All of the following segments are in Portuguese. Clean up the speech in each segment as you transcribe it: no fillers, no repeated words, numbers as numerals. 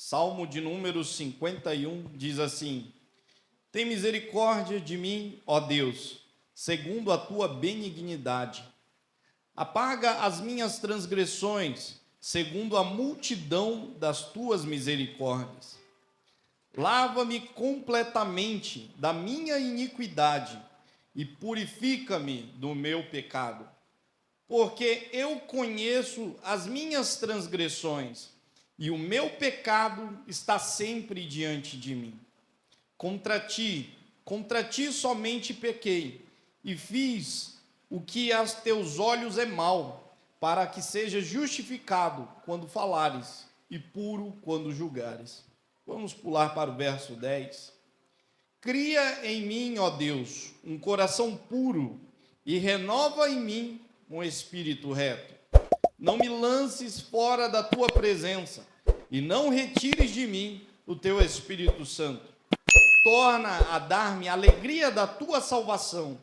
Salmo de número 51 diz assim: Tem misericórdia de mim, ó Deus, segundo a tua benignidade. Apaga as minhas transgressões, segundo a multidão das tuas misericórdias. Lava-me completamente da minha iniquidade e purifica-me do meu pecado. Porque eu conheço as minhas transgressões e o meu pecado está sempre diante de mim. Contra ti somente pequei e fiz o que aos teus olhos é mal, para que seja justificado quando falares e puro quando julgares. Vamos pular para o verso 10. Cria em mim, ó Deus, um coração puro e renova em mim um espírito reto. Não me lances fora da tua presença e não retires de mim o teu Espírito Santo. Torna a dar-me a alegria da tua salvação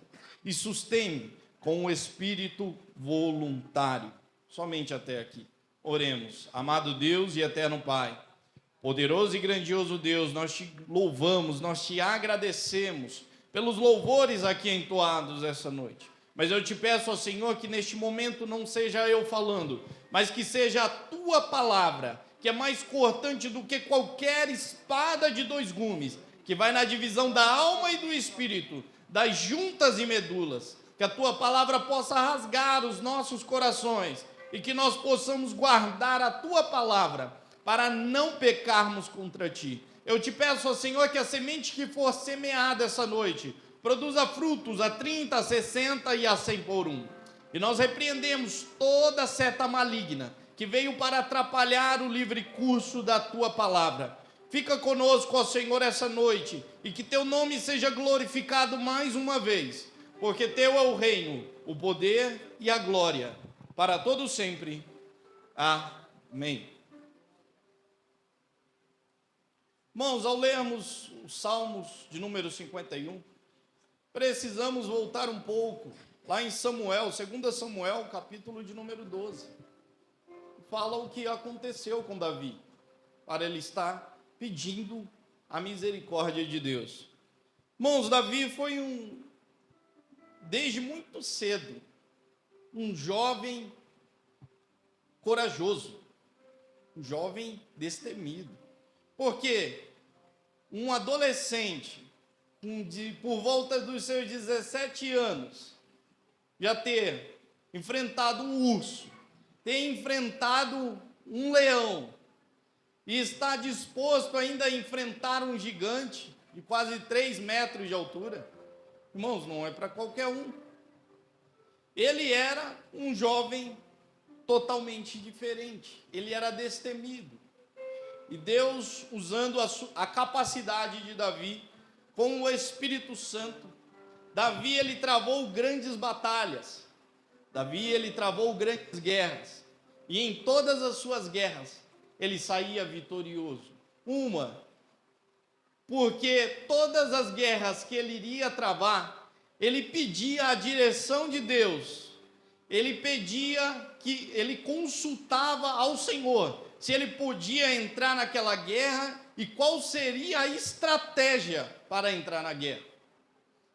e sustém-me com o espírito voluntário. Somente até aqui. Oremos. Amado Deus e eterno Pai, poderoso e grandioso Deus, nós te louvamos, nós te agradecemos pelos louvores aqui entoados essa noite. Mas eu te peço ao Senhor que neste momento não seja eu falando, mas que seja a tua palavra, que é mais cortante do que qualquer espada de dois gumes, que vai na divisão da alma e do espírito, das juntas e medulas, que a tua palavra possa rasgar os nossos corações e que nós possamos guardar a tua palavra para não pecarmos contra ti. Eu te peço, ó Senhor, que a semente que for semeada essa noite produza frutos a 30, a 60 e a 100 por um. E nós repreendemos toda seta maligna que veio para atrapalhar o livre curso da tua palavra. Fica conosco, ó Senhor, essa noite, e que teu nome seja glorificado mais uma vez, porque teu é o reino, o poder e a glória, para todo sempre. Amém. Irmãos, ao lermos os Salmos de número 51, precisamos voltar um pouco, lá em Samuel, 2 Samuel, capítulo de número 12. Fala o que aconteceu com Davi, para ele estar pedindo a misericórdia de Deus. Irmãos, Davi foi desde muito cedo, um jovem corajoso, um jovem destemido. Porque um adolescente, por volta dos seus 17 anos, já ter enfrentado um urso, ter enfrentado um leão, e está disposto ainda a enfrentar um gigante de quase 3 metros de altura, irmãos, não é para qualquer um. Ele era um jovem totalmente diferente, ele era destemido. E Deus, usando a capacidade de Davi, com o Espírito Santo, Davi, ele travou grandes batalhas, Davi, ele travou grandes guerras, e em todas as suas guerras, ele saía vitorioso. Porque todas as guerras que ele iria travar, ele pedia a direção de Deus, ele consultava ao Senhor, se ele podia entrar naquela guerra e qual seria a estratégia para entrar na guerra.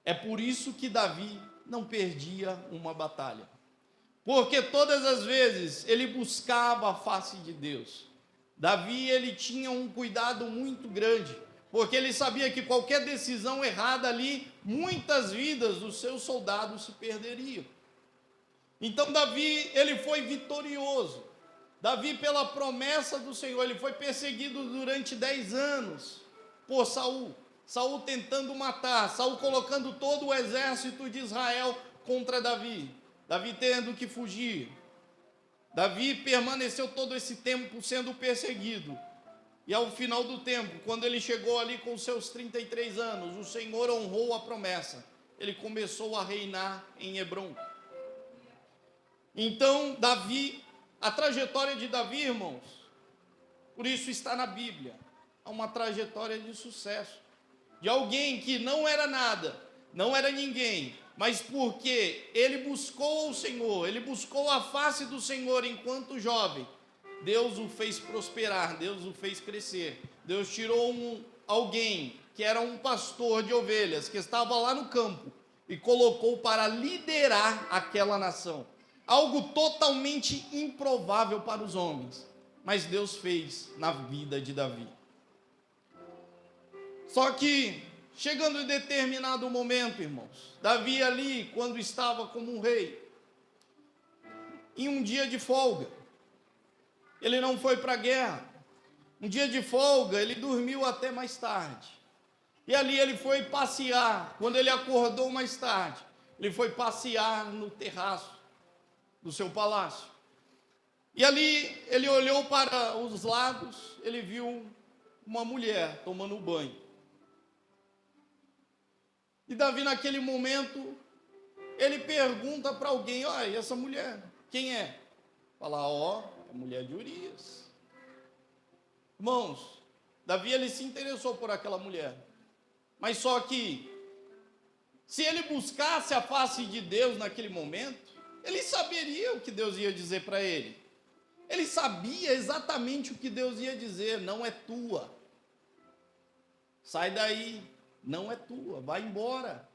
É por isso que Davi não perdia uma batalha, porque todas as vezes ele buscava a face de Deus. Davi, ele tinha um cuidado muito grande, porque ele sabia que qualquer decisão errada ali, muitas vidas dos seus soldados se perderiam. Então Davi, ele foi vitorioso. Davi, pela promessa do Senhor, ele foi perseguido durante 10 anos por Saul. Saul tentando matar, Saul colocando todo o exército de Israel contra Davi. Davi tendo que fugir. Davi permaneceu todo esse tempo sendo perseguido. E ao final do tempo, quando ele chegou ali com seus 33 anos, o Senhor honrou a promessa. Ele começou a reinar em Hebrom. Então, a trajetória de Davi, irmãos, por isso está na Bíblia, é uma trajetória de sucesso, de alguém que não era nada, não era ninguém, mas porque ele buscou o Senhor, ele buscou a face do Senhor enquanto jovem, Deus o fez prosperar, Deus o fez crescer. Deus tirou alguém que era um pastor de ovelhas, que estava lá no campo, e colocou para liderar aquela nação. Algo totalmente improvável para os homens, mas Deus fez na vida de Davi. Só que, chegando em determinado momento, irmãos, Davi ali, quando estava como um rei, em um dia de folga, ele não foi para a guerra. Um dia de folga, ele dormiu até mais tarde. E ali ele foi passear. Quando ele acordou mais tarde, ele foi passear no terraço do seu palácio. E ali ele olhou para os lados, ele viu uma mulher tomando banho. E Davi, naquele momento, ele pergunta para alguém: olha, essa mulher, quem é? Fala: ó, a mulher de Urias. Irmãos, Davi, ele se interessou por aquela mulher. Mas só que, se ele buscasse a face de Deus naquele momento, ele saberia o que Deus ia dizer para ele. Ele sabia exatamente o que Deus ia dizer: não é tua. Sai daí, não é tua, vai embora.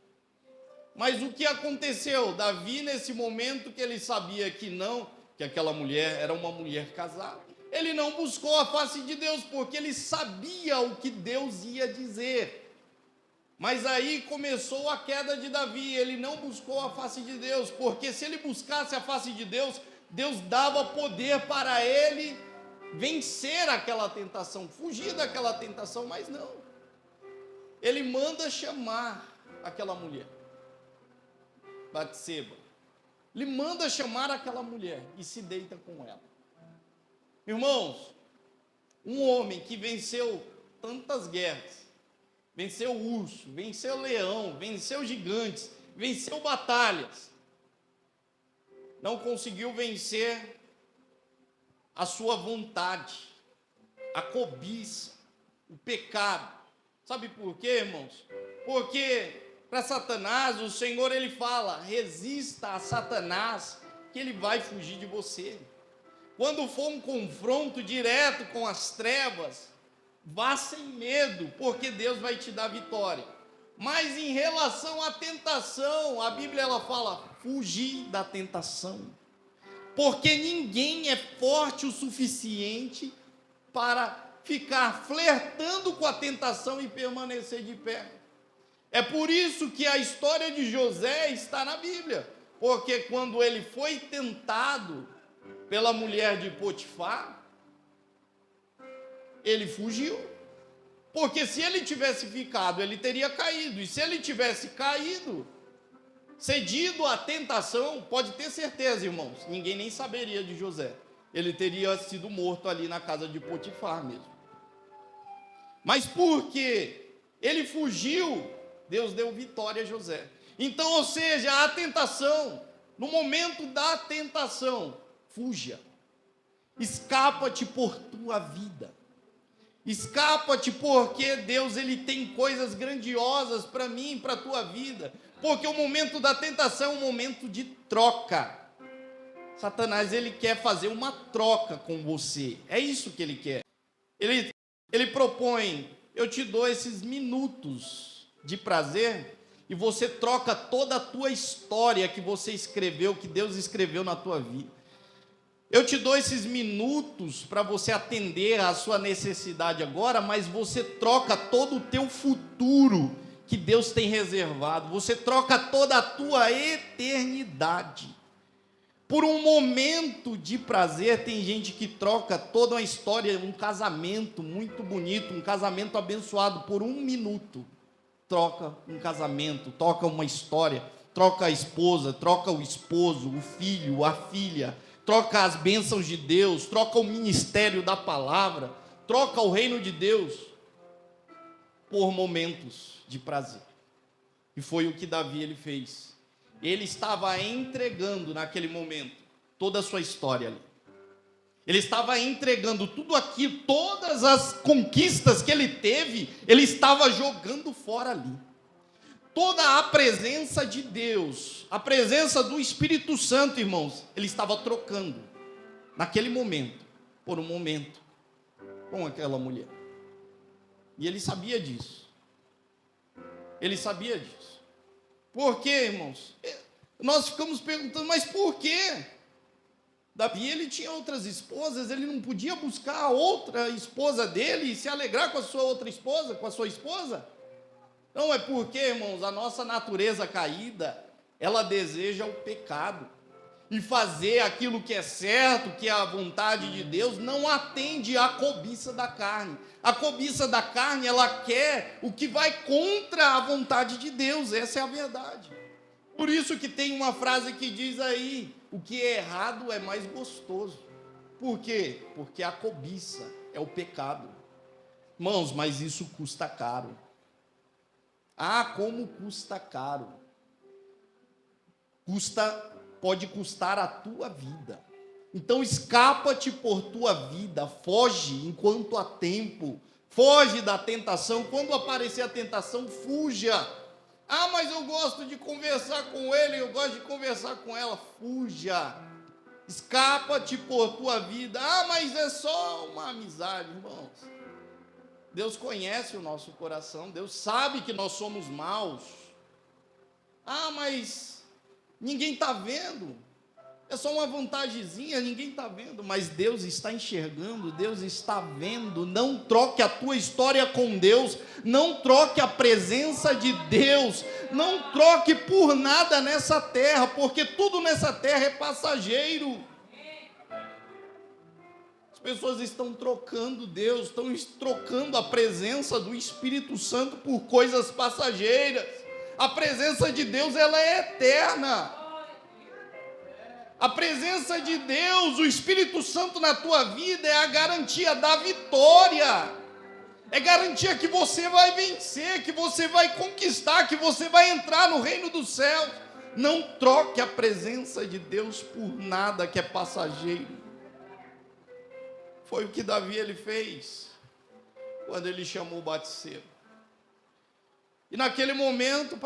Mas o que aconteceu? Davi, nesse momento que ele sabia que não, que aquela mulher era uma mulher casada, ele não buscou a face de Deus, porque ele sabia o que Deus ia dizer. Mas aí começou a queda de Davi. Ele não buscou a face de Deus, porque se ele buscasse a face de Deus, Deus dava poder para ele vencer aquela tentação, fugir daquela tentação, mas não. Ele manda chamar aquela mulher, Batseba. Ele manda chamar aquela mulher e se deita com ela. Irmãos, um homem que venceu tantas guerras, venceu urso, venceu leão, venceu gigantes, venceu batalhas, não conseguiu vencer a sua vontade, a cobiça, o pecado. Sabe por quê, irmãos? Porque para Satanás, o Senhor, ele fala: resista a Satanás, que ele vai fugir de você. Quando for um confronto direto com as trevas, vá sem medo, porque Deus vai te dar vitória. Mas em relação à tentação, a Bíblia, ela fala: fugir da tentação, porque ninguém é forte o suficiente para ficar flertando com a tentação e permanecer de pé. É por isso que a história de José está na Bíblia, porque quando ele foi tentado pela mulher de Potifar, ele fugiu. Porque se ele tivesse ficado, ele teria caído. E se ele tivesse caído, cedido à tentação, pode ter certeza, irmãos, ninguém nem saberia de José. Ele teria sido morto ali na casa de Potifar mesmo. Mas porque ele fugiu, Deus deu vitória a José. Então, ou seja, a tentação, no momento da tentação, fuja. Escapa-te por tua vida. Escapa-te, porque Deus, ele tem coisas grandiosas para mim e para a tua vida. Porque o momento da tentação é um momento de troca. Satanás, ele quer fazer uma troca com você. É isso que ele quer. Ele propõe: eu te dou esses minutos de prazer e você troca toda a tua história que você escreveu, que Deus escreveu na tua vida. Eu te dou esses minutos para você atender à sua necessidade agora, mas você troca todo o teu futuro que Deus tem reservado. Você troca toda a tua eternidade. Por um momento de prazer, tem gente que troca toda uma história, um casamento muito bonito, um casamento abençoado, por um minuto. Troca um casamento, troca uma história, troca a esposa, troca o esposo, o filho, a filha, troca as bênçãos de Deus, troca o ministério da palavra, troca o reino de Deus por momentos de prazer. E foi o que Davi, ele fez. Ele estava entregando naquele momento toda a sua história ali. Ele estava entregando tudo aquilo, todas as conquistas que ele teve, ele estava jogando fora ali. Toda a presença de Deus, a presença do Espírito Santo, irmãos, ele estava trocando naquele momento. por um momento com aquela mulher. E ele sabia disso. Ele sabia disso. Por quê, irmãos? Nós ficamos perguntando, mas por quê? Davi, ele tinha outras esposas, ele não podia buscar a outra esposa dele e se alegrar com a sua outra esposa, com a sua esposa? Não, é porque, irmãos, a nossa natureza caída, ela deseja o pecado. E fazer aquilo que é certo, que é a vontade de Deus, não atende à cobiça da carne. A cobiça da carne, ela quer o que vai contra a vontade de Deus, essa é a verdade. Por isso que tem uma frase que diz aí, o que é errado é mais gostoso. Por quê? Porque a cobiça é o pecado. Irmãos, mas isso custa caro. Ah, como custa caro. Pode custar a tua vida. Então escapa-te por tua vida, foge enquanto há tempo. Foge da tentação, quando aparecer a tentação, fuja. Ah, mas eu gosto de conversar com ele, eu gosto de conversar com ela. Fuja. Escapa-te por tua vida. Ah, mas é só uma amizade, irmãos. Deus conhece o nosso coração, Deus sabe que nós somos maus. Ah, mas ninguém está vendo. É só uma vantagemzinha, ninguém está vendo, mas Deus está enxergando, Deus está vendo. Não troque a tua história com Deus, não troque a presença de Deus, não troque por nada nessa terra, porque tudo nessa terra é passageiro. As pessoas estão trocando Deus, estão trocando a presença do Espírito Santo por coisas passageiras. A presença de Deus, ela é eterna. A presença de Deus, o Espírito Santo na tua vida é a garantia da vitória. É garantia que você vai vencer, que você vai conquistar, que você vai entrar no reino dos céus. Não troque a presença de Deus por nada que é passageiro. Foi o que Davi ele fez quando ele chamou Batseba. E naquele momento,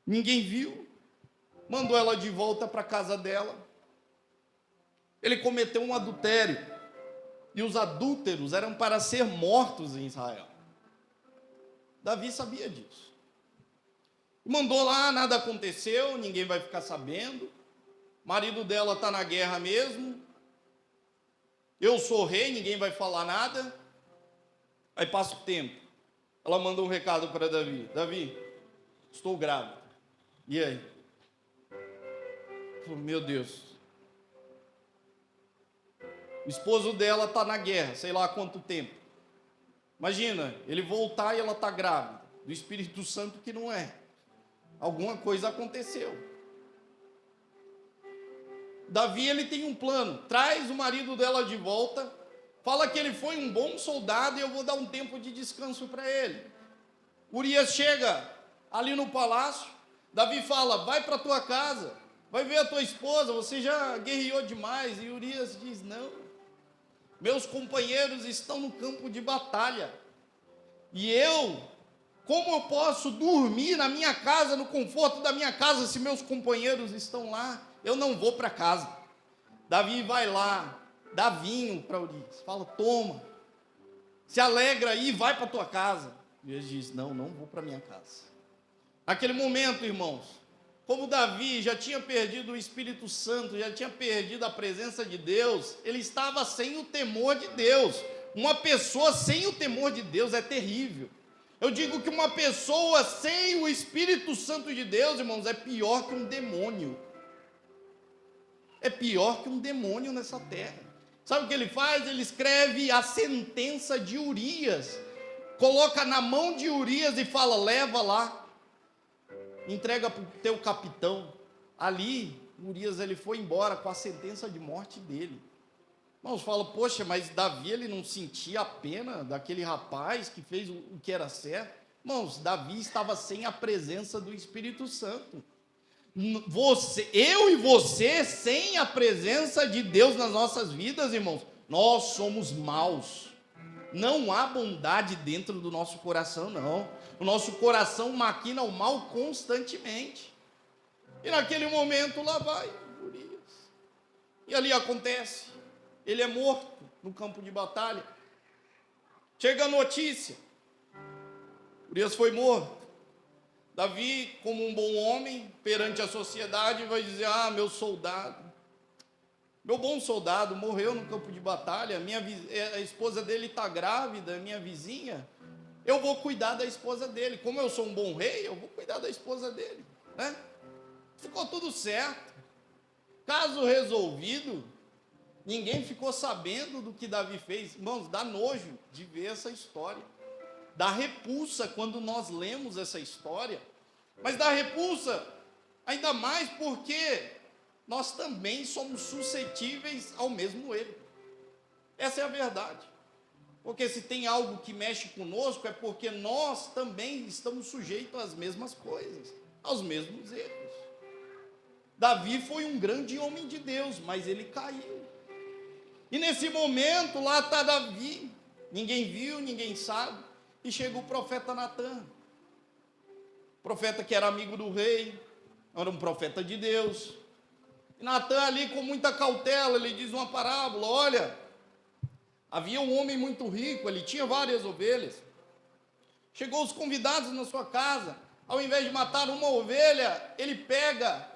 ninguém viu. Mandou ela de volta para a casa dela. Ele cometeu um adultério. E os adúlteros eram para ser mortos em Israel. Davi sabia disso. Mandou lá, nada aconteceu, ninguém vai ficar sabendo. O marido dela está na guerra mesmo. Eu sou rei, ninguém vai falar nada. Aí passa o tempo. Ela mandou um recado para Davi. Davi, estou grávida. E aí? Meu Deus, o esposo dela está na guerra, sei lá há quanto tempo. Imagina, ele voltar e ela está grávida, do Espírito Santo que não é. Alguma coisa aconteceu. Davi, ele tem um plano, traz o marido dela de volta, fala que ele foi um bom soldado e eu vou dar um tempo de descanso para ele. Urias chega ali no palácio, Davi fala, vai para a tua casa, vai ver a tua esposa, você já guerreou demais. E Urias diz, não, meus companheiros estão no campo de batalha, e como eu posso dormir na minha casa, no conforto da minha casa, se meus companheiros estão lá? Eu não vou para casa. Davi vai lá, dá vinho para Urias, fala, toma, se alegra aí, vai para a tua casa. Urias diz, não vou para minha casa. Naquele momento, irmãos, como Davi já tinha perdido o Espírito Santo, já tinha perdido a presença de Deus, ele estava sem o temor de Deus. Uma pessoa sem o temor de Deus é terrível. Eu digo que uma pessoa sem o Espírito Santo de Deus, irmãos, é pior que um demônio. É pior que um demônio nessa terra. Sabe o que ele faz? Ele escreve a sentença de Urias, coloca na mão de Urias e fala, leva lá, entrega para o teu capitão. Ali, Urias, ele foi embora com a sentença de morte dele. Irmãos, fala, poxa, mas Davi, ele não sentia a pena daquele rapaz que fez o que era certo? Irmãos, Davi estava sem a presença do Espírito Santo. Eu e você, sem a presença de Deus nas nossas vidas, irmãos, nós somos maus. Não há bondade dentro do nosso coração, não. O nosso coração maquina o mal constantemente. E naquele momento lá vai Urias. E ali acontece. ele é morto no campo de batalha. Chega a notícia, Urias foi morto. Davi, como um bom homem, perante a sociedade, vai dizer: ah, meu bom soldado morreu no campo de batalha, a esposa dele está grávida, minha vizinha, eu vou cuidar da esposa dele. Como eu sou um bom rei, eu vou cuidar da esposa dele, né? Ficou tudo certo. Caso resolvido, ninguém ficou sabendo do que Davi fez. Irmãos, dá nojo de ver essa história. Dá repulsa quando nós lemos essa história. Mas dá repulsa ainda mais porque nós também somos suscetíveis ao mesmo erro. Essa é a verdade. Porque se tem algo que mexe conosco, é porque nós também estamos sujeitos às mesmas coisas, aos mesmos erros. Davi foi um grande homem de Deus, mas ele caiu. E nesse momento, lá está Davi, ninguém viu, ninguém sabe, e chega o profeta Natã, profeta que era amigo do rei, era um profeta de Deus. E Natã ali, com muita cautela, ele diz uma parábola: olha, havia um homem muito rico, ele tinha várias ovelhas. Chegou os convidados na sua casa, ao invés de matar uma ovelha, ele pega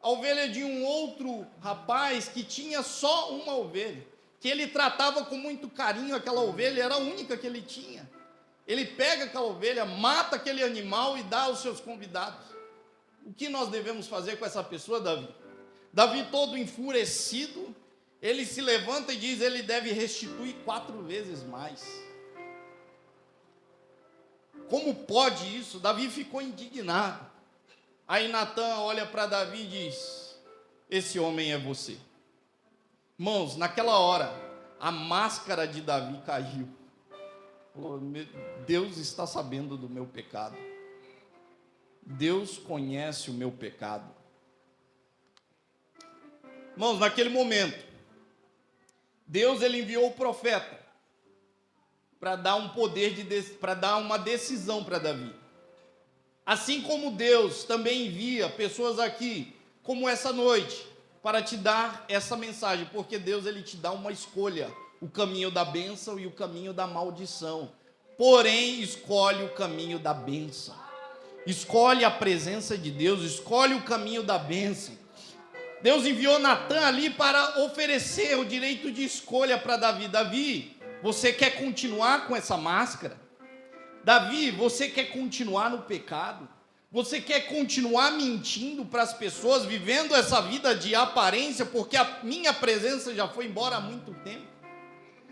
a ovelha de um outro rapaz que tinha só uma ovelha, que ele tratava com muito carinho. Aquela ovelha era a única que ele tinha. Ele pega aquela ovelha, mata aquele animal e dá aos seus convidados. O que nós devemos fazer com essa pessoa, Davi? Davi, todo enfurecido, ele se levanta e diz: ele deve restituir 4 vezes mais. Como pode isso? Davi ficou indignado. Aí Natã olha para Davi e diz: esse homem é você. Irmãos, naquela hora, a máscara de Davi caiu. Deus está sabendo do meu pecado. Deus conhece o meu pecado. Irmãos, naquele momento, Deus ele enviou o profeta para dar um poder para dar uma decisão para Davi. Assim como Deus também envia pessoas aqui, como essa noite, para te dar essa mensagem, porque Deus ele te dá uma escolha: o caminho da bênção e o caminho da maldição. Porém, escolhe o caminho da bênção. Escolhe a presença de Deus, escolhe o caminho da bênção. Deus enviou Natã ali para oferecer o direito de escolha para Davi. Davi, você quer continuar com essa máscara? Davi, você quer continuar no pecado? Você quer continuar mentindo para as pessoas, vivendo essa vida de aparência, porque a minha presença já foi embora há muito tempo?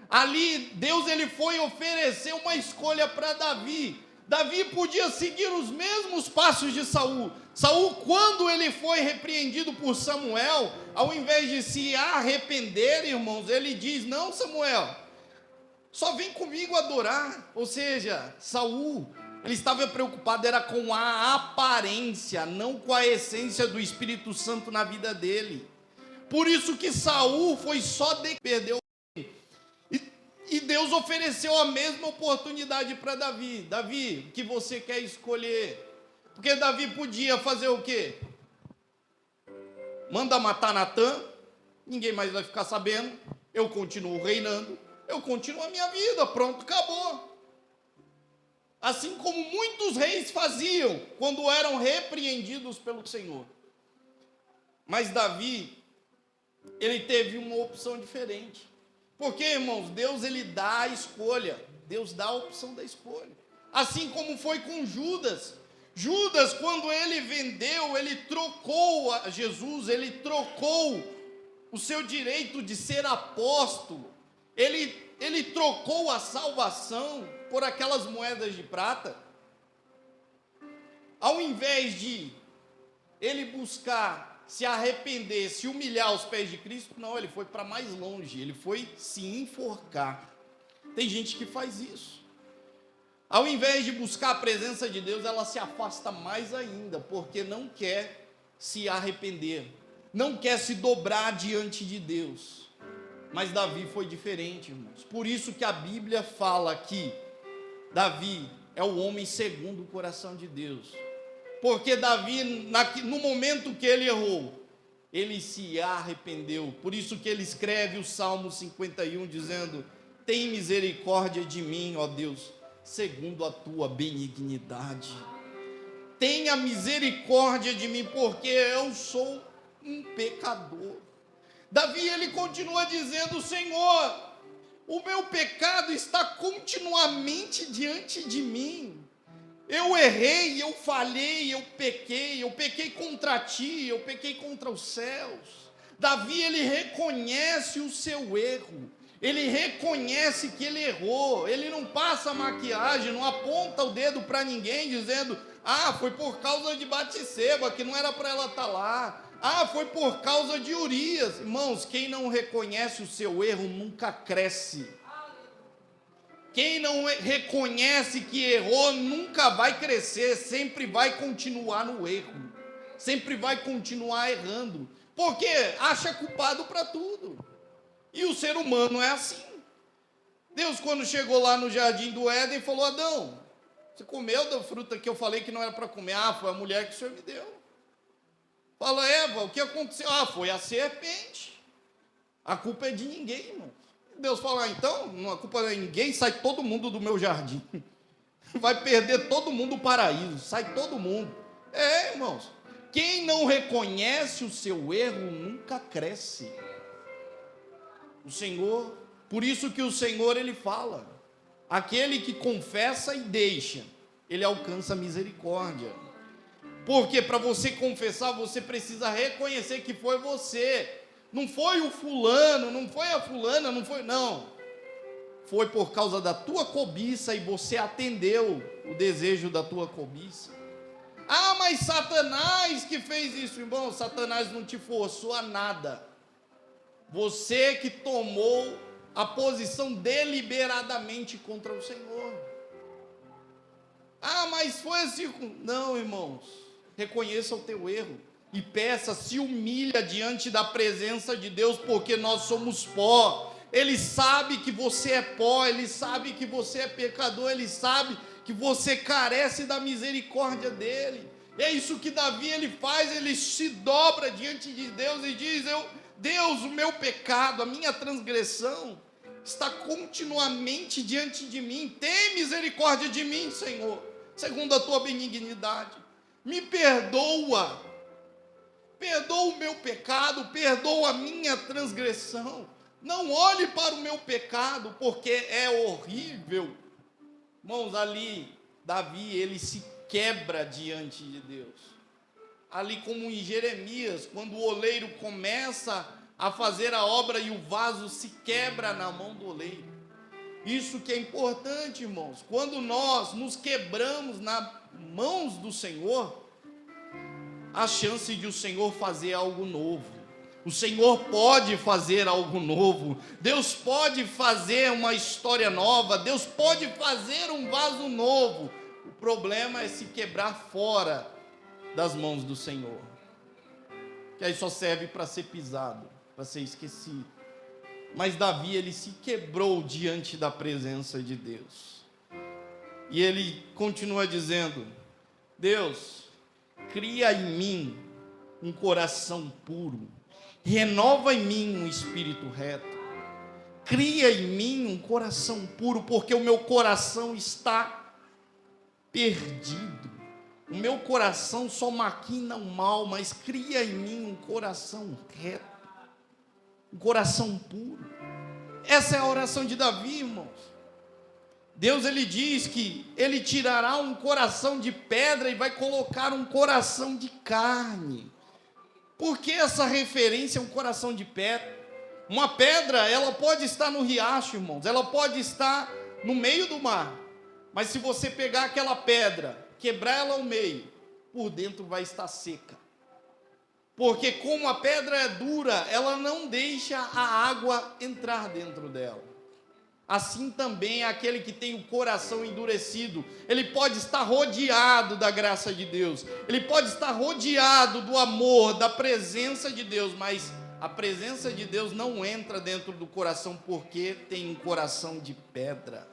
Ali, Deus ele foi oferecer uma escolha para Davi. Davi podia seguir os mesmos passos de Saul. Saul, quando ele foi repreendido por Samuel, ao invés de se arrepender, irmãos, ele diz: não, Samuel, só vem comigo adorar. Ou seja, Saul, ele estava preocupado era com a aparência, não com a essência do Espírito Santo na vida dele. Por isso que Saul foi só de perdeu. E Deus ofereceu a mesma oportunidade para Davi. Davi, o que você quer escolher? Porque Davi podia fazer o quê? Manda matar Natã, ninguém mais vai ficar sabendo, eu continuo reinando, eu continuo a minha vida, pronto, acabou. Assim como muitos reis faziam quando eram repreendidos pelo Senhor. Mas Davi, ele teve uma opção diferente. Porque, irmãos, Deus ele dá a escolha, Deus dá a opção da escolha. Assim como foi com Judas. Judas, quando ele vendeu, ele trocou a Jesus, ele trocou o seu direito de ser apóstolo, ele trocou a salvação por aquelas moedas de prata. Ao invés de ele buscar se arrepender, se humilhar aos pés de Cristo, não, ele foi para mais longe, ele foi se enforcar. Tem gente que faz isso. Ao invés de buscar a presença de Deus, ela se afasta mais ainda, porque não quer se arrepender, não quer se dobrar diante de Deus. Mas Davi foi diferente, irmãos. Por isso que a Bíblia fala que Davi é o homem segundo o coração de Deus. Porque Davi, no momento que ele errou, ele se arrependeu. Por isso que ele escreve o Salmo 51, dizendo: tem misericórdia de mim, ó Deus, segundo a tua benignidade. Tenha misericórdia de mim, porque eu sou um pecador. Davi, ele continua dizendo: Senhor, o meu pecado está continuamente diante de mim. Eu errei, eu falhei, eu pequei contra ti, eu pequei contra os céus. Davi, ele reconhece o seu erro, ele reconhece que ele errou, ele não passa maquiagem, não aponta o dedo para ninguém dizendo: foi por causa de Batseba, que não era para ela estar lá. Foi por causa de Urias. Irmãos, quem não reconhece o seu erro nunca cresce. Quem não reconhece que errou nunca vai crescer, sempre vai continuar no erro, sempre vai continuar errando, porque acha culpado para tudo. E o ser humano é assim. Deus, quando chegou lá no jardim do Éden, falou: Adão, você comeu da fruta que eu falei que não era para comer? Foi a mulher que o Senhor me deu. Fala: Eva, o que aconteceu? Foi a serpente. A culpa é de ninguém, irmão. Deus fala: então, a culpa não é de ninguém, sai todo mundo do meu jardim. Vai perder todo mundo o paraíso, sai todo mundo. Irmãos, quem não reconhece o seu erro nunca cresce. O Senhor, por isso que o Senhor, ele fala: aquele que confessa e deixa, ele alcança misericórdia. Porque para você confessar, você precisa reconhecer que foi você. Não foi o fulano, não foi a fulana, não. Foi por causa da tua cobiça e você atendeu o desejo da tua cobiça. Mas Satanás que fez isso. Irmão, Satanás não te forçou a nada. Você que tomou a posição deliberadamente contra o Senhor. Mas foi assim. Não, irmãos, reconheça o teu erro. E peça, se humilha diante da presença de Deus, porque nós somos pó. Ele sabe que você é pó, ele sabe que você é pecador, ele sabe que você carece da misericórdia dele. É isso que Davi, ele faz, ele se dobra diante de Deus e diz: Deus, o meu pecado, a minha transgressão está continuamente diante de mim. Tem misericórdia de mim, Senhor, segundo a tua benignidade. Me perdoa. Perdoa o meu pecado, perdoa a minha transgressão. Não olhe para o meu pecado, porque é horrível. Irmãos, ali, Davi, ele se quebra diante de Deus. Ali como em Jeremias, quando o oleiro começa a fazer a obra e o vaso se quebra na mão do oleiro. Isso que é importante, irmãos. Quando nós nos quebramos nas mãos do Senhor, a chance de o Senhor fazer algo novo. O Senhor pode fazer algo novo. Deus pode fazer uma história nova. Deus pode fazer um vaso novo. O problema é se quebrar fora das mãos do Senhor, que aí só serve para ser pisado, para ser esquecido. Mas Davi, ele se quebrou diante da presença de Deus. E ele continua dizendo: Deus, cria em mim um coração puro, renova em mim um espírito reto. Cria em mim um coração puro, porque o meu coração está perdido. O meu coração só maquina o mal, mas cria em mim um coração reto, um coração puro. Essa é a oração de Davi, irmãos. Deus, ele diz que ele tirará um coração de pedra e vai colocar um coração de carne. Por que essa referência a um coração de pedra? Uma pedra, ela pode estar no riacho, irmãos, ela pode estar no meio do mar, mas se você pegar aquela pedra, quebrar ela ao meio, por dentro vai estar seca. Porque como a pedra é dura, ela não deixa a água entrar dentro dela. Assim também é aquele que tem o coração endurecido. Ele pode estar rodeado da graça de Deus, ele pode estar rodeado do amor, da presença de Deus, mas a presença de Deus não entra dentro do coração, porque tem um coração de pedra.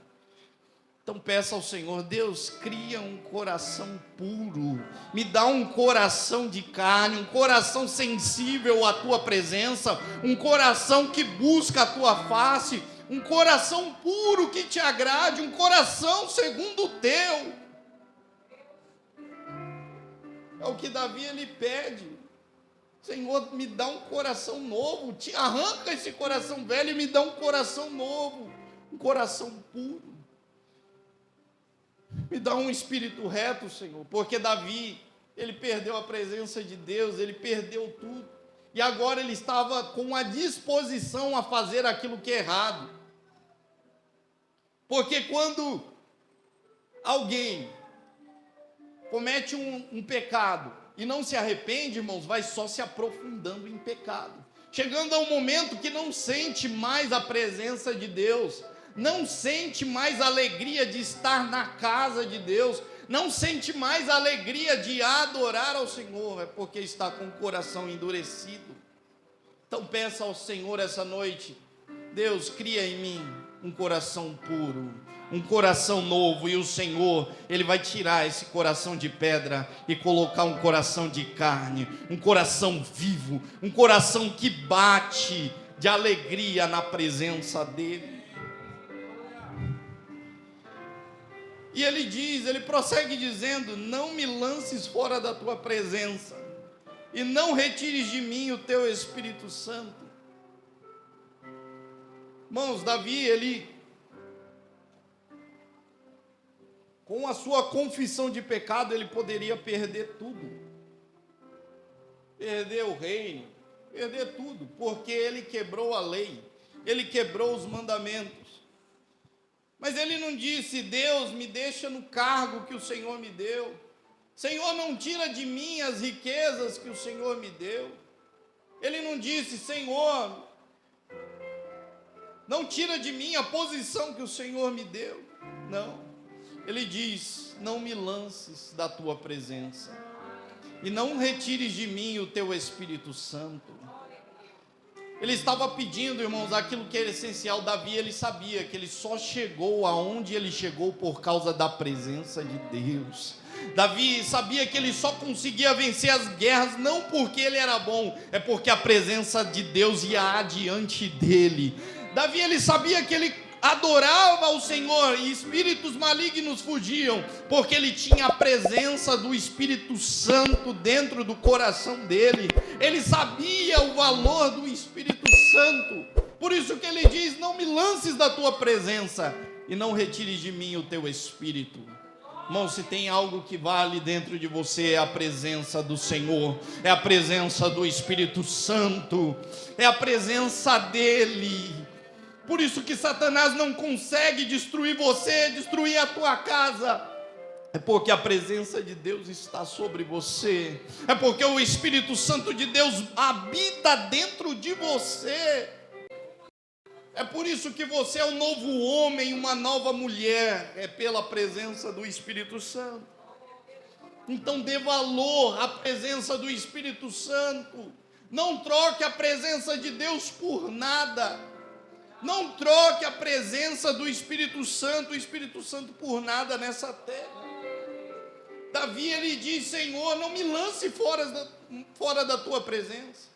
Então peça ao Senhor: Deus, cria um coração puro, me dá um coração de carne, um coração sensível à tua presença, um coração que busca a tua face, um coração puro que te agrade, um coração segundo o teu. É o que Davi ele pede: Senhor, me dá um coração novo, te arranca esse coração velho e me dá um coração novo, um coração puro. Me dá um espírito reto, Senhor, porque Davi, ele perdeu a presença de Deus, ele perdeu tudo, e agora ele estava com a disposição a fazer aquilo que é errado. Porque quando alguém comete um pecado e não se arrepende, irmãos, vai só se aprofundando em pecado, chegando a um momento que não sente mais a presença de Deus, não sente mais a alegria de estar na casa de Deus, não sente mais a alegria de adorar ao Senhor, é porque está com o coração endurecido. Então peça ao Senhor essa noite: Deus, cria em mim um coração puro, um coração novo, e o Senhor, Ele vai tirar esse coração de pedra e colocar um coração de carne, um coração vivo, um coração que bate de alegria na presença dEle. E ele diz, ele prossegue dizendo: não me lances fora da tua presença, e não retires de mim o teu Espírito Santo. Irmãos, Davi, ele, com a sua confissão de pecado, ele poderia perder tudo, perder o reino, perder tudo, porque ele quebrou a lei, ele quebrou os mandamentos. Mas ele não disse: Deus, me deixa no cargo que o Senhor me deu, Senhor, não tira de mim as riquezas que o Senhor me deu. Ele não disse: Senhor, não tira de mim a posição que o Senhor me deu. Não, ele diz: não me lances da tua presença, e não retires de mim o teu Espírito Santo. Ele estava pedindo, irmãos, aquilo que era essencial. Davi, ele sabia que ele só chegou aonde ele chegou por causa da presença de Deus. Davi sabia que ele só conseguia vencer as guerras não porque ele era bom, é porque a presença de Deus ia adiante dele. Davi, ele sabia que ele adorava o Senhor e espíritos malignos fugiam, porque ele tinha a presença do Espírito Santo dentro do coração dele. Ele sabia o valor do Espírito Santo. Por isso que ele diz: não me lances da tua presença e não retires de mim o teu Espírito. Irmão, se tem algo que vale dentro de você, é a presença do Senhor, é a presença do Espírito Santo, é a presença dele. Por isso que Satanás não consegue destruir você, destruir a tua casa. É porque a presença de Deus está sobre você. É porque o Espírito Santo de Deus habita dentro de você. É por isso que você é um novo homem, uma nova mulher. É pela presença do Espírito Santo. Então dê valor à presença do Espírito Santo. Não troque a presença de Deus por nada. Não troque a presença do Espírito Santo, o Espírito Santo, por nada nessa terra. Davi, ele diz: Senhor, não me lance fora da tua presença.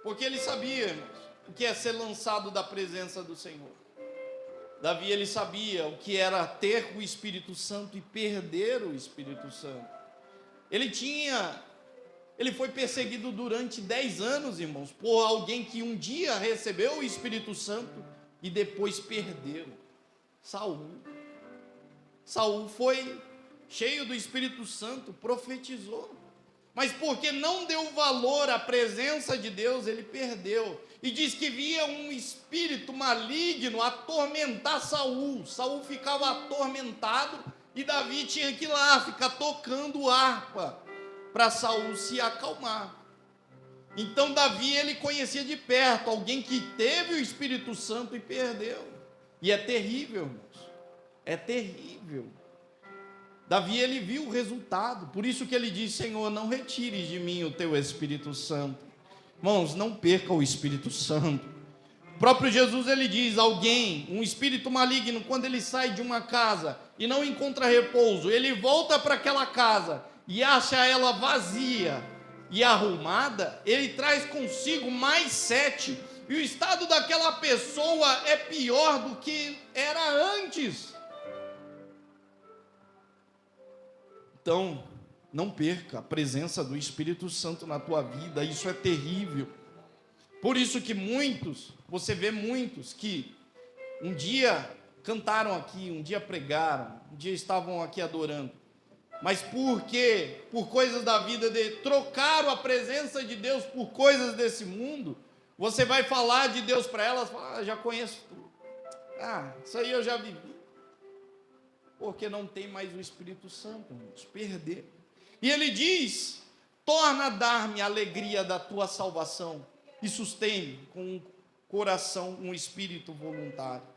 Porque ele sabia, irmãos, o que é ser lançado da presença do Senhor. Davi, ele sabia o que era ter o Espírito Santo e perder o Espírito Santo. Ele foi perseguido durante 10 anos, irmãos, por alguém que um dia recebeu o Espírito Santo e depois perdeu. Saul foi cheio do Espírito Santo, profetizou, mas porque não deu valor à presença de Deus, ele perdeu. E diz que via um espírito maligno atormentar Saul. Saul ficava atormentado e Davi tinha que ir lá ficar tocando harpa para Saul se acalmar. Então Davi, ele conhecia de perto alguém que teve o Espírito Santo e perdeu. E é terrível, irmãos. É terrível. Davi, ele viu o resultado. Por isso que ele diz: Senhor, não retires de mim o teu Espírito Santo. Irmãos, não perca o Espírito Santo. O próprio Jesus, ele diz, um espírito maligno, quando ele sai de uma casa e não encontra repouso, ele volta para aquela casa e acha ela vazia e arrumada, ele traz consigo mais 7, e o estado daquela pessoa é pior do que era antes. Então, não perca a presença do Espírito Santo na tua vida, isso é terrível. Por isso que você vê muitos que um dia cantaram aqui, um dia pregaram, um dia estavam aqui adorando, mas por coisas da vida trocaram a presença de Deus por coisas desse mundo, você vai falar de Deus para elas, já conheço tudo, isso aí eu já vivi, porque não tem mais o Espírito Santo, irmãos, perder. E ele diz, torna a dar-me a alegria da tua salvação, e sustém com um coração, um espírito voluntário.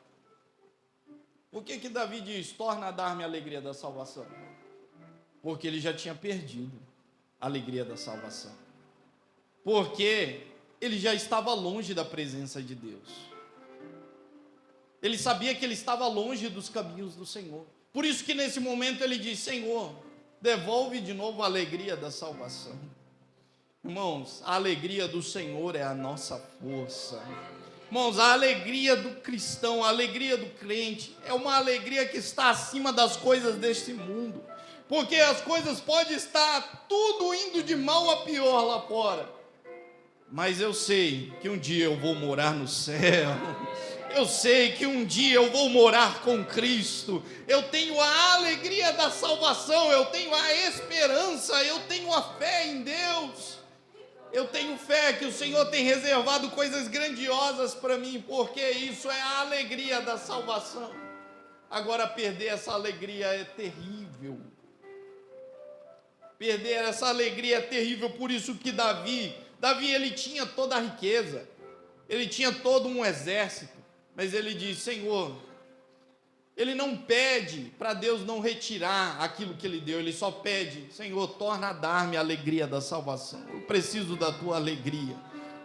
Por que Davi diz, torna a dar-me a alegria da salvação? Porque ele já tinha perdido a alegria da salvação. Porque ele já estava longe da presença de Deus. Ele sabia que ele estava longe dos caminhos do Senhor. Por isso que nesse momento ele diz, Senhor, devolve de novo a alegria da salvação. Irmãos, a alegria do Senhor é a nossa força. Irmãos, a alegria do cristão, a alegria do crente, é uma alegria que está acima das coisas deste mundo. Porque as coisas podem estar tudo indo de mal a pior lá fora. Mas eu sei que um dia eu vou morar no céu. Eu sei que um dia eu vou morar com Cristo. Eu tenho a alegria da salvação, eu tenho a esperança, eu tenho a fé em Deus. Eu tenho fé que o Senhor tem reservado coisas grandiosas para mim, porque isso é a alegria da salvação. Agora, perder essa alegria é terrível. Perder essa alegria é terrível. Por isso que Davi ele tinha toda a riqueza, ele tinha todo um exército, mas ele diz, Senhor, ele não pede para Deus não retirar aquilo que ele deu, ele só pede, Senhor, torna a dar-me a alegria da salvação. Eu preciso da tua alegria,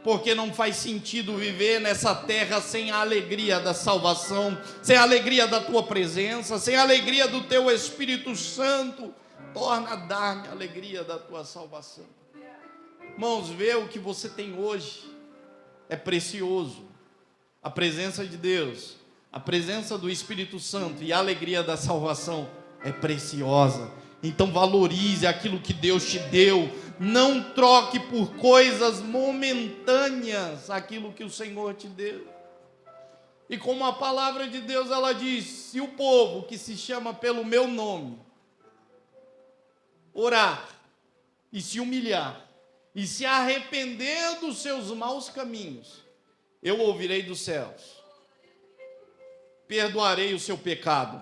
porque não faz sentido viver nessa terra sem a alegria da salvação, sem a alegria da tua presença, sem a alegria do teu Espírito Santo. Torna a dar-me a alegria da tua salvação. Irmãos, ver o que você tem hoje é precioso. A presença de Deus, a presença do Espírito Santo e a alegria da salvação é preciosa. Então valorize aquilo que Deus te deu. Não troque por coisas momentâneas aquilo que o Senhor te deu. E como a palavra de Deus, ela diz, se o povo que se chama pelo meu nome orar e se humilhar e se arrepender dos seus maus caminhos, eu ouvirei dos céus, perdoarei o seu pecado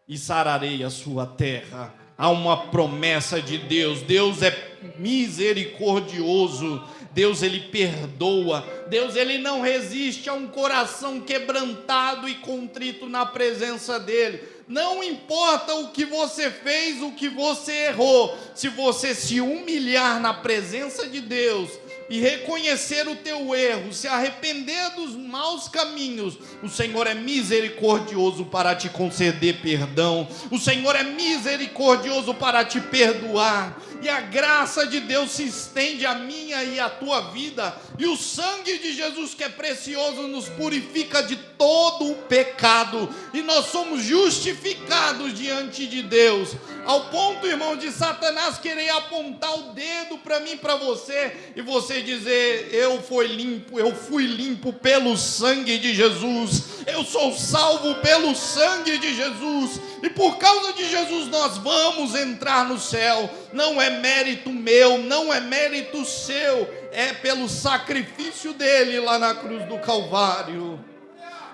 e sararei a sua terra. Há uma promessa de Deus. Deus é misericordioso. Deus, ele perdoa. Deus, ele não resiste a um coração quebrantado e contrito na presença dele. Não importa o que você fez, o que você errou, se você se humilhar na presença de Deus e reconhecer o teu erro, se arrepender dos maus caminhos, o Senhor é misericordioso para te conceder perdão, o Senhor é misericordioso para te perdoar, e a graça de Deus se estende à minha e à tua vida, e o sangue de Jesus, que é precioso, nos purifica de todo o pecado, e nós somos justificados diante de Deus, ao ponto, irmão, de Satanás querer apontar o dedo para mim, para você, e você dizer, eu fui limpo pelo sangue de Jesus, eu sou salvo pelo sangue de Jesus, e por causa de Jesus nós vamos entrar no céu. Não é mérito meu, não é mérito seu, é pelo sacrifício dele lá na cruz do Calvário.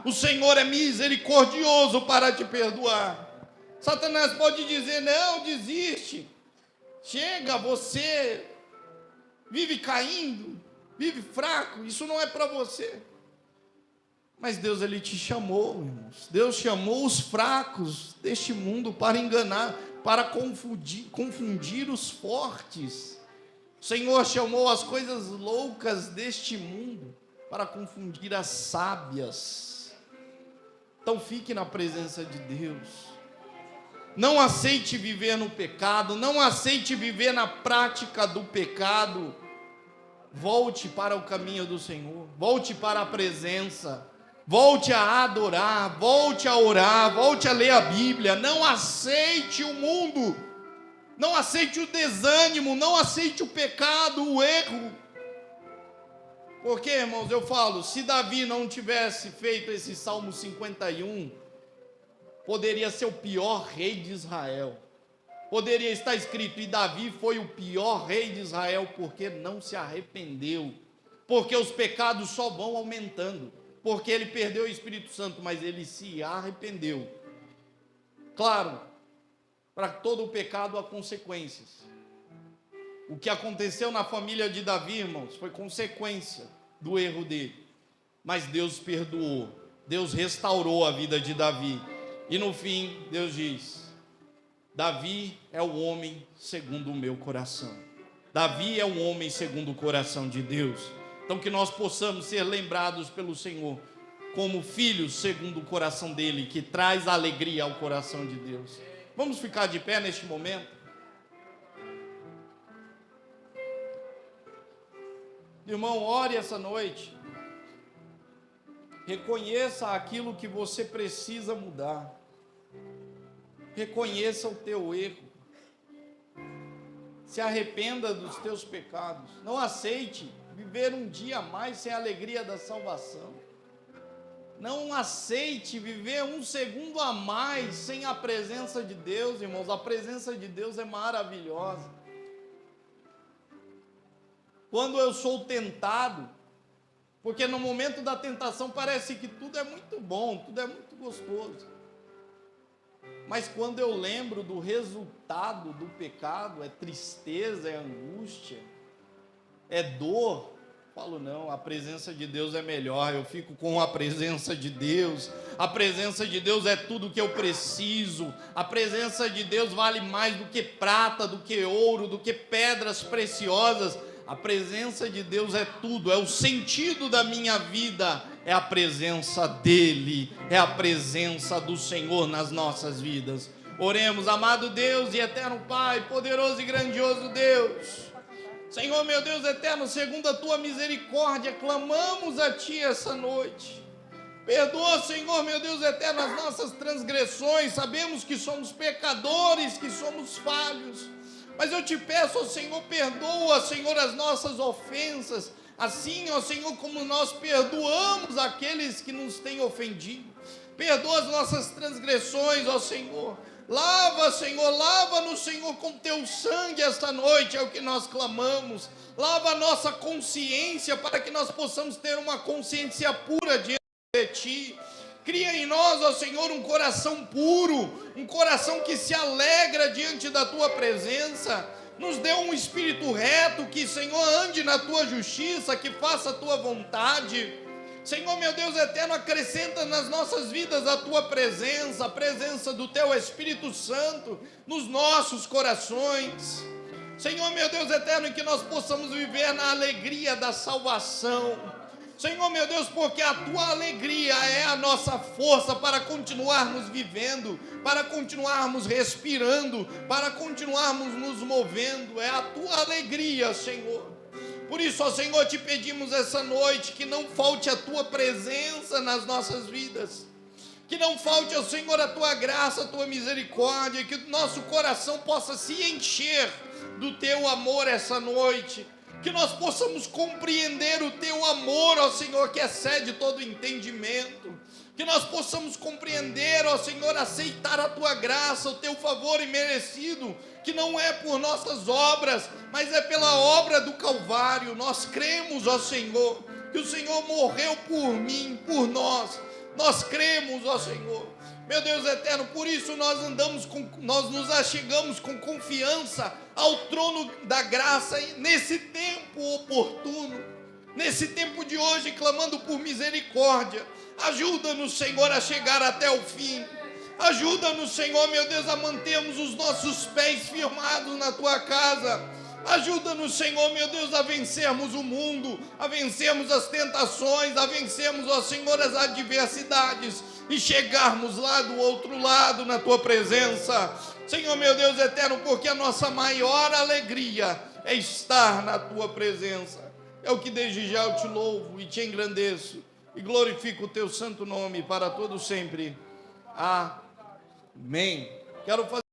O Senhor é misericordioso para te perdoar. Satanás pode dizer, não, desiste, chega, você vive caindo, vive fraco, isso não é para você. Mas Deus, ele te chamou, irmãos. Deus chamou os fracos deste mundo para enganar, para confundir os fortes. O Senhor chamou as coisas loucas deste mundo para confundir as sábias. Então fique na presença de Deus. Não aceite viver no pecado, não aceite viver na prática do pecado. Volte para o caminho do Senhor, volte para a presença, volte a adorar, volte a orar, volte a ler a Bíblia. Não aceite o mundo, não aceite o desânimo, não aceite o pecado, o erro. Porque, irmãos, eu falo, se Davi não tivesse feito esse Salmo 51, poderia ser o pior rei de Israel. Poderia estar escrito, e Davi foi o pior rei de Israel, porque não se arrependeu. Porque os pecados só vão aumentando. Porque ele perdeu o Espírito Santo, mas ele se arrependeu. Claro, para todo o pecado há consequências. O que aconteceu na família de Davi, irmãos, foi consequência do erro dele. Mas Deus perdoou, Deus restaurou a vida de Davi. E no fim, Deus diz: Davi é o homem segundo o meu coração. Davi é um homem segundo o coração de Deus. Então que nós possamos ser lembrados pelo Senhor como filhos segundo o coração dele, que traz alegria ao coração de Deus. Vamos ficar de pé neste momento? Irmão, ore essa noite. Reconheça aquilo que você precisa mudar. Reconheça o teu erro. Se arrependa dos teus pecados. Não aceite viver um dia a mais sem a alegria da salvação. Não aceite viver um segundo a mais sem a presença de Deus, irmãos. A presença de Deus é maravilhosa. Quando eu sou tentado, porque no momento da tentação parece que tudo é muito bom, tudo é muito gostoso. Mas quando eu lembro do resultado do pecado, é tristeza, é angústia, é dor, falo, não, a presença de Deus é melhor, eu fico com a presença de Deus. A presença de Deus é tudo que eu preciso. A presença de Deus vale mais do que prata, do que ouro, do que pedras preciosas. A presença de Deus é tudo, é o sentido da minha vida, é a presença dEle, é a presença do Senhor nas nossas vidas. Oremos, amado Deus e eterno Pai, poderoso e grandioso Deus. Senhor, meu Deus eterno, segundo a Tua misericórdia, clamamos a Ti essa noite. Perdoa, Senhor, meu Deus eterno, as nossas transgressões. Sabemos que somos pecadores, que somos falhos. Mas eu te peço, ó Senhor, perdoa, Senhor, as nossas ofensas, assim, ó Senhor, como nós perdoamos aqueles que nos têm ofendido. Perdoa as nossas transgressões, ó Senhor. Lava, Senhor, lava-nos, Senhor, com teu sangue esta noite, é o que nós clamamos. Lava a nossa consciência, para que nós possamos ter uma consciência pura diante de Ti. Cria em nós, ó Senhor, um coração puro, um coração que se alegra diante da Tua presença. Nos dê um espírito reto, que, Senhor, ande na Tua justiça, que faça a Tua vontade. Senhor, meu Deus eterno, acrescenta nas nossas vidas a Tua presença, a presença do Teu Espírito Santo nos nossos corações. Senhor, meu Deus eterno, que nós possamos viver na alegria da salvação. Senhor, meu Deus, porque a Tua alegria é a nossa força para continuarmos vivendo, para continuarmos respirando, para continuarmos nos movendo. É a Tua alegria, Senhor. Por isso, ó Senhor, te pedimos essa noite que não falte a Tua presença nas nossas vidas. Que não falte, ó Senhor, a Tua graça, a Tua misericórdia, que o nosso coração possa se encher do Teu amor essa noite. Que nós possamos compreender o Teu amor, ó Senhor, que excede todo entendimento. Que nós possamos compreender, ó Senhor, aceitar a Tua graça, o Teu favor imerecido, que não é por nossas obras, mas é pela obra do Calvário. Nós cremos, ó Senhor, que o Senhor morreu por mim, por nós. Nós cremos, ó Senhor. Meu Deus eterno, por isso nós nos achegamos com confiança ao trono da graça nesse tempo oportuno, nesse tempo de hoje, clamando por misericórdia. Ajuda-nos, Senhor, a chegar até o fim. Ajuda-nos, Senhor, meu Deus, a mantermos os nossos pés firmados na Tua casa. Ajuda-nos, Senhor, meu Deus, a vencermos o mundo, a vencermos as tentações, a vencermos, ó Senhor, as adversidades e chegarmos lá do outro lado na Tua presença. Senhor, meu Deus eterno, porque a nossa maior alegria é estar na Tua presença. É o que desde já eu te louvo e te engrandeço e glorifico o Teu santo nome para todo sempre. Amém. Quero fazer